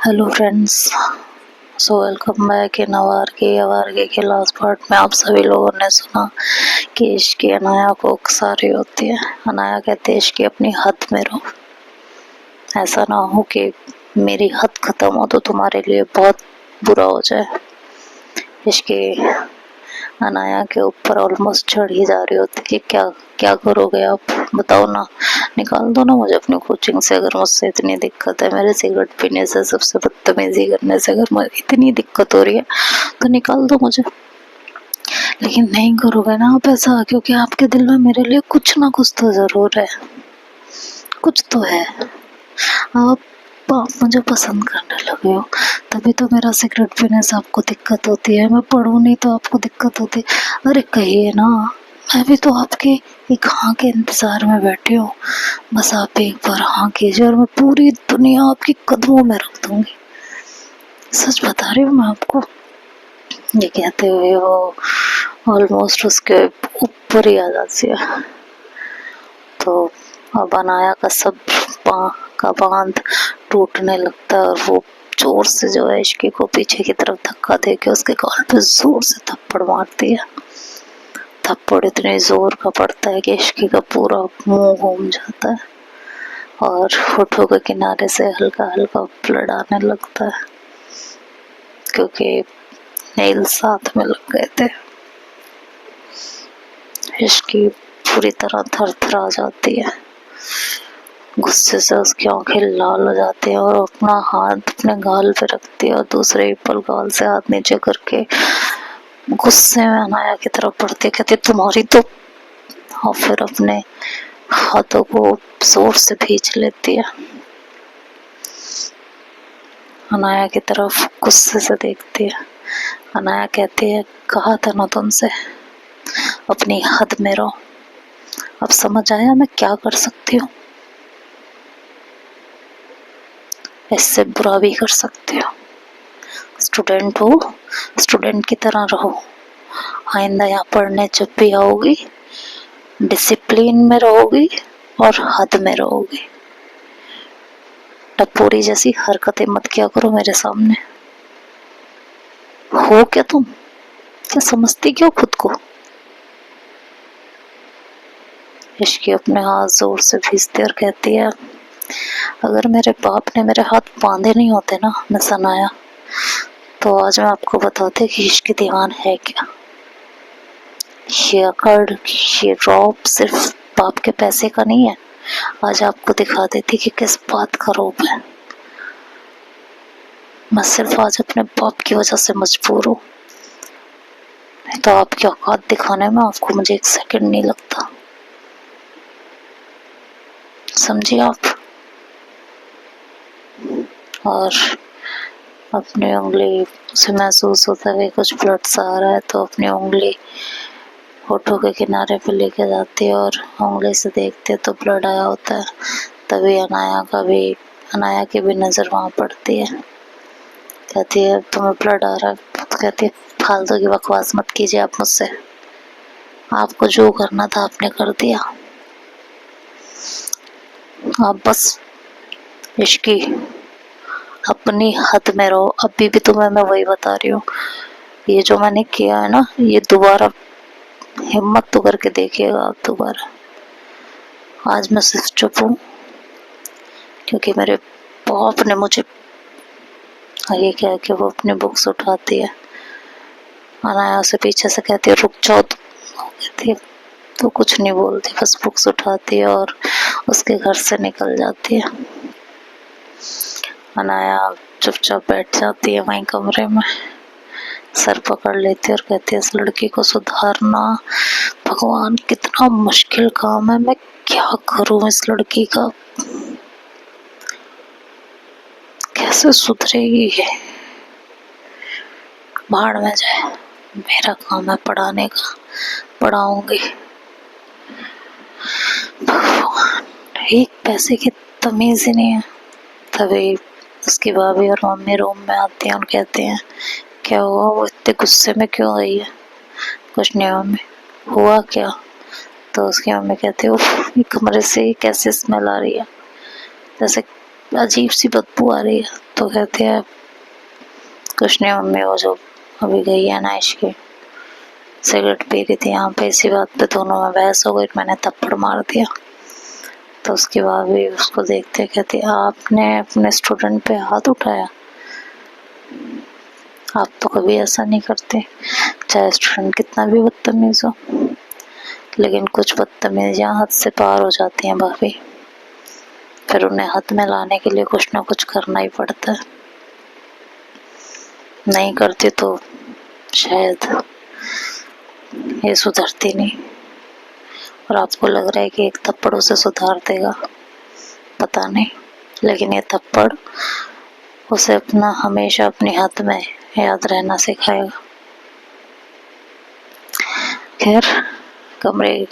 Hello friends, so welcome back in Awargi के last part में आप सभी लोगों ने सुना कि इश्क की अनाया को सारी होती है। अनाया कहते हैं इश्क की अपनी हद में रहो, ऐसा ना हो कि मेरी हद खत्म हो तो तुम्हारे लिए बहुत बुरा हो जाए। इश्क की अनाया के ऊपर ऑलमोस्ट चढ़ ही जा रही होती कि क्या क्या करोगे आप, बताओ ना, निकाल दो ना मुझे अपनी कोचिंग से। अगर मुझसे इतनी दिक्कत है, मेरे सिगरेट पीने से, सबसे बदतमीजी करने से अगर मुझे इतनी दिक्कत हो रही है तो निकाल दो मुझे। लेकिन नहीं करोगे ना आप ऐसा, क्योंकि आपके दिल में मेरे लिए कुछ ना कुछ तो जरूर है, कुछ तो है। आप मुझे पसंद करने लगे हो, तभी तो मेरा सिगरेट पीने से आपको दिक्कत होती है। मैं पढ़ूँ नहीं तो आपको दिक्कत होती है। अरे कहिए ना, मैं भी तो आपके एक हाँ के इंतजार में बैठी हूँ। बस आप एक बार हाँ कीजिए और मैं पूरी दुनिया आपके कदमों में रख दूंगी। सच बता रही हूँ मैं आपको। ये कहते हुए वो ऑलमोस्ट उसके ऊपर ही आ जाती है। तो अब अनाया का सब का बांध टूटने लगता है और वो जोर से जो है इश्की को पीछे की तरफ धक्का दे के उसके गाल पे जोर से थप्पड़ मारती है। थप्पड़ इतने जोर का पड़ता है कि इश्की का पूरा मुंह घूम जाता है और होठों के किनारे से हल्का हल्का ब्लड आने लगता है, क्योंकि नेल साथ में लग गए थे। इश्की पूरी तरह थरथरा जाती है, गुस्से से उसकी आंखें लाल हो जाती है और अपना हाथ अपने गाल पे रखती है और दूसरे ही पल गाल से हाथ नीचे करके गुस्से में अनाया की तरफ बढ़ती, कहती तुम्हारी तो, और फिर अपने हाथों को जोर से खींच लेती है। अनाया की तरफ गुस्से से देखती है। अनाया कहती है कहा था ना तुमसे अपनी हद में रहो। अब समझ आया मैं क्या कर सकती हूँ, इससे बुरा भी कर सकती हूँ। स्टूडेंट हो, स्टूडेंट की तरह रहो। आइंदा यहाँ पढ़ने जब भी आओगी डिसिप्लिन में रहोगी और हद में रहोगी। टपोरी जैसी हरकतें मत किया करो मेरे सामने। हो क्या तुम, क्या समझती क्यों खुद को? इश्की अपने हाथ जोर से खींचती और कहती है अगर मेरे बाप ने मेरे हाथ बांधे नहीं होते ना मिस अनाया, तो आज मैं आपको बताते कि इश्क दीवान है क्या। ये अकड़, ये रौब सिर्फ बाप के पैसे का नहीं है। आज आपको दिखा देती कि किस बात का रौब है। मैं सिर्फ आज अपने बाप की वजह से मजबूर हूँ, नहीं तो आपकी औकात दिखाने में आपको मुझे एक सेकंड नहीं लगता। समझिए आप। और अपनी उंगली से महसूस होता है कि कुछ ब्लड सा आ रहा है, तो अपनी उंगली होठों के किनारे पे लेके जाती है और उंगली से देखते तो ब्लड आया होता है। तभी अनाया की भी नज़र वहाँ पड़ती है। कहती है तुम्हें ब्लड आ रहा है? तो कहती है फालतू की बकवास मत कीजिए आप मुझसे, आपको जो करना था आपने कर दिया। आप बस इश्की अपनी हद में रहो। अभी भी तुम्हें मैं वही बता रही हूँ, ये जो मैंने किया है ना, ये दोबारा हिम्मत तो करके देखिएगा आप दोबारा। आज मैं सिर्फ चुप हूँ क्योंकि मेरे बाप ने मुझे, ये क्या है कि वो अपनी बुक्स उठाती है। अनाया से पीछे से कहती है रुक जाओ तुम, कहती है तो कुछ नहीं बोलती, बस बुक्स उठाती है और उसके घर से निकल जाती है। अनाया चुपचाप बैठ जाती है वहीं कमरे में, सर पकड़ लेती है और कहती है इस लड़की को सुधारना भगवान कितना मुश्किल काम है। मैं क्या करूं इस लड़की का, कैसे सुधरेगी ये? भाड़ में जाए, मेरा काम है पढ़ाने का, पढ़ाऊंगी। एक पैसे की तमीज ही नहीं है। तभी उसकी भाभी और मम्मी रूम में आती हैं और कहते हैं क्या हुआ, वो इतने गुस्से में क्यों आई है? कुछ नहीं मम्मी, हुआ क्या? तो उसकी मम्मी कहती है उफ, ये कमरे से कैसे स्मेल आ रही है, जैसे अजीब सी बदबू आ रही है। तो कहती है कुछ नहीं मम्मी, वो जो अभी गई है ना इसकी सिगरेट पी रही थी यहाँ पे, इसी बात पे दोनों में बहस हो गई, मैंने थप्पड़ मार दिया। तो उसके बाद भी उसको देखते कहती आपने अपने स्टूडेंट पे हाथ उठाया, आप तो कभी ऐसा नहीं करते, चाहे स्टूडेंट कितना भी बदतमीज हो। लेकिन कुछ बदतमीजियाँ हद से पार हो जाती हैं भाभी, फिर उन्हें हद में लाने के लिए कुछ ना कुछ करना ही पड़ता है। नहीं करती तो शायद ये सुधरती नहीं। और आपको लग रहा है कि एक थप्पड़ उसे सुधार देगा, पता नहीं, लेकिन ये थप्पड़ उसे अपना हमेशा अपनी हद में याद रहना सिखाएगा। खैर, कमरे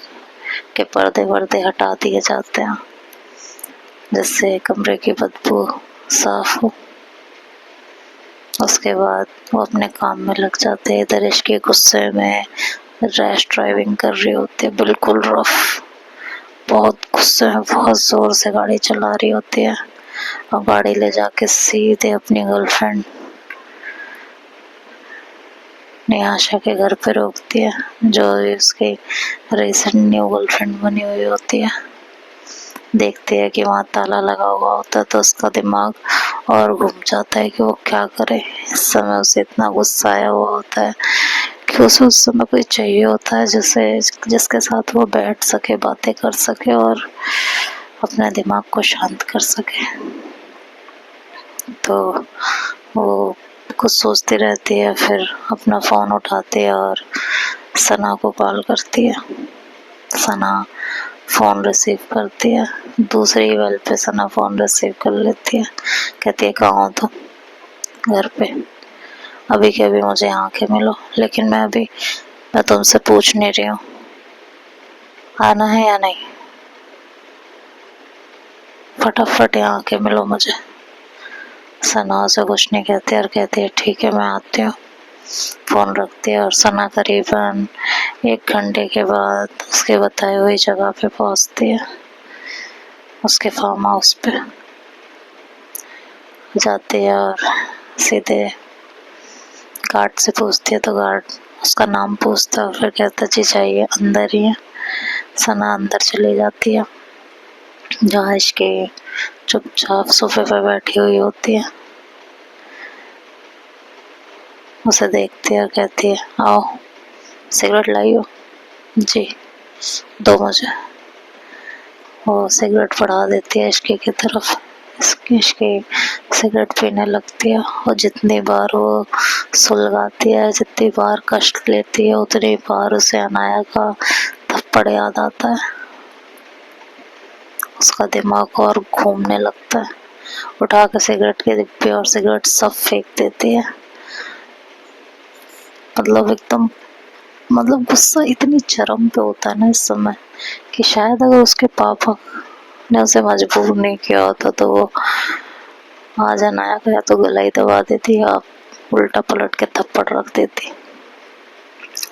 के पर्दे वर्दे हटा दिए जाते हैं जिससे कमरे की बदबू साफ हो। उसके बाद वो अपने काम में लग जाते हैं। इधर इसके गुस्से में रैश ड्राइविंग कर रही होती है, बिल्कुल रफ, बहुत गुस्से में बहुत जोर से गाड़ी चला रही होती है और गाड़ी ले जाके सीधे अपनी गर्लफ्रेंड निहाशा के घर पे रोकती है, जो उसकी रिसेंट न्यू गर्लफ्रेंड बनी हुई होती है। देखती है कि वहाँ ताला लगा हुआ होता है तो उसका दिमाग और घूम जाता है कि वो क्या करे। इस समय उसे इतना गुस्सा आया हुआ होता है कि उसे उस समय कोई चाहिए होता है जिसके साथ वो बैठ सके, बातें कर सके और अपने दिमाग को शांत कर सके। तो वो कुछ सोचती रहती है, फिर अपना फ़ोन उठाती है और सना को कॉल करती है। सना फ़ोन रिसीव करती है, दूसरी बेल पे सना फ़ोन रिसीव कर लेती है। कहती है कहाँ हो तुम? घर पे। अभी के अभी मुझे यहाँ के मिलो। लेकिन मैं तुमसे पूछ नहीं रही हूँ, आना है या नहीं? फटाफट यहाँ के मिलो मुझे। सना उसे कुछ नहीं कहती और कहती है ठीक है मैं आती हूँ। फ़ोन रखती है और सना करीबन 1 घंटे के बाद उसके बताई हुई जगह पे पहुँचती है। उसके फार्म हाउस पे जाती है और सीधे गार्ड से पूछती है तो गार्ड उसका नाम पूछता है, फिर कहता जी चाहिए, अंदर ही है। सना अंदर चली जाती है जहाँ इसके चुपचाप सोफे पर बैठी हुई होती है। उसे देखती है और कहती है आओ सिगरेट लाई हो? जी दो मुझे। वो सिगरेट बढ़ा देती है इश्के की तरफ। इश्के सिगरेट पीने लगती है और जितनी बार वो सुलगाती है, जितनी बार कष्ट लेती है, उतनी बार उसे अनाया का थप्पड़ याद आता है। उसका दिमाग और घूमने लगता है। उठा के सिगरेट के डिब्बे और सिगरेट सब फेंक देती है। मतलब गुस्सा इतनी चरम पे होता है ना इस समय कि शायद अगर उसके पापा ने उसे मजबूर नहीं किया होता तो वो आज अनाया गया तो गला ही दबा देती या उल्टा पलट के थप्पड़ रख देती।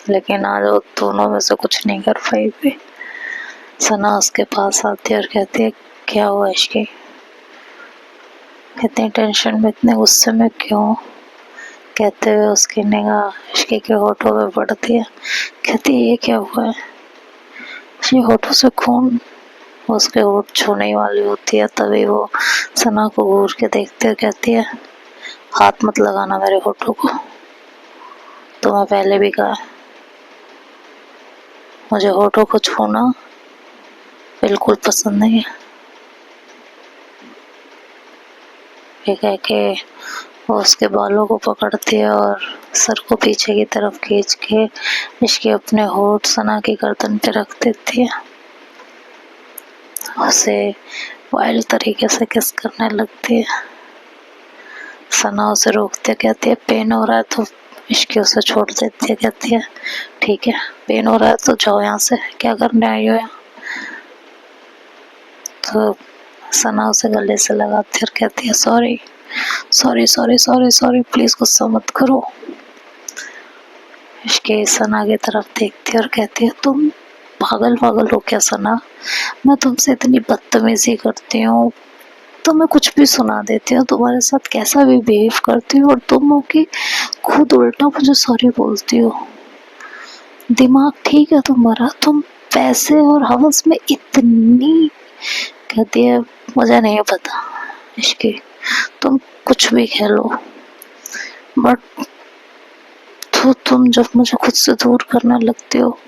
लेकिन आज वो दोनों में से कुछ नहीं कर पाई भी। सना उसके पास आती है और कहती है क्या हुआ इश्के, इतनी टेंशन में, इतने गुस्से में क्यों? कहते हुए उसकी निगाह इश्के के होठों पे पड़ती है। कहती है ये क्या हुआ है? ये होठों से खून उसके होठ छूने वाली होती है, तभी वो सना को घूर के देखते हुए कहती है हाथ मत लगाना मेरे होठों को, तो मैं पहले भी कहा मुझे होठों को छूना बिल्कुल पसंद नहीं है। ये कह के वो उसके बालों को पकड़ती है और सर को पीछे की तरफ खींच के इसके अपने होठ सना की गर्दन पे रख देती है। उसे वाइल्ड तरीके से किस करने लगती है। सना उसे रोकती है, कहती है पेन हो रहा है तो इसकी उसे छोड़ देती है। कहती है ठीक है पेन हो रहा है तो जाओ यहाँ से, क्या करने आई हो यहाँ? तो सना उसे गले से लगाती है और कहती है sorry sorry sorry sorry sorry, please गुस्सा मत करो। इसके सना की तरफ देखती है और कहती है तुम पागल पागल हो क्या सना? मैं तुमसे इतनी बदतमीजी करती हूँ, तुम्हें कुछ भी सुना देती हूँ, तुम्हारे साथ कैसा भी बिहेव करती हूँ, और तुम हो कि खुद उल्टा मुझे सॉरी बोलती हो। दिमाग ठीक है तुम्हारा? तुम पैसे और हवस में इतनी कहती है मुझे नहीं पता इसकी, तुम कुछ भी खेलो, बट तो तुम जब मुझे खुद से दूर करने लगती हो,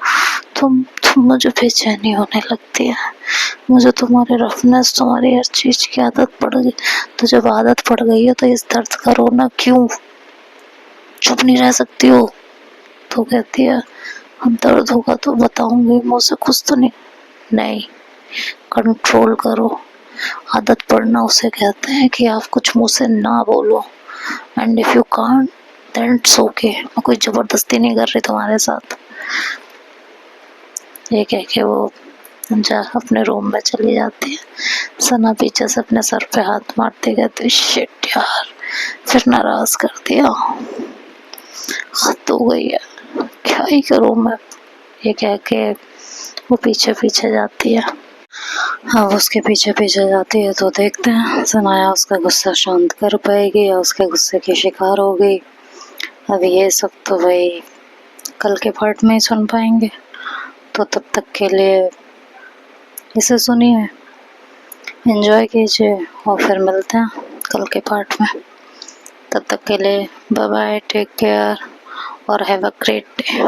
तुम मुझे बेचैनी होने लगती है। मुझे तुम्हारे रफनेस, तुम्हारी हर चीज की आदत पड़ गई। तो जब आदत पड़ गई है तो इस दर्द का रोना क्यों? चुप नहीं रह सकती हो? तो कहती है दर्द होगा तो बताऊंगी, मुझसे कुछ तो नहीं, कंट्रोल करो। आदत पड़ना उसे कहते हैं कि आप कुछ मुंह से ना बोलो, and if you can't then it's okay. मैं कोई जबरदस्ती नहीं कर रही तुम्हारे साथ। ये कह के वो अपने रूम में चली जाती है। सना पीछे से अपने सर पे हाथ मारती कहती शिट यार, फिर नाराज कर दिया, हद हो गई है, क्या ही करूँ मैं। ये कह के वो पीछे पीछे जाती है। हाँ, उसके पीछे पीछे जाती है तो देखते हैं सनाया उसका गुस्सा शांत कर पाएगी या उसके गुस्से की शिकार हो गई। अब ये सब तो भाई कल के पार्ट में ही सुन पाएंगे, तो तब तक के लिए इसे सुनिए, एंजॉय कीजिए, और फिर मिलते हैं कल के पार्ट में। तब तक के लिए बाय बाय, टेक केयर और हैव अ ग्रेट डे।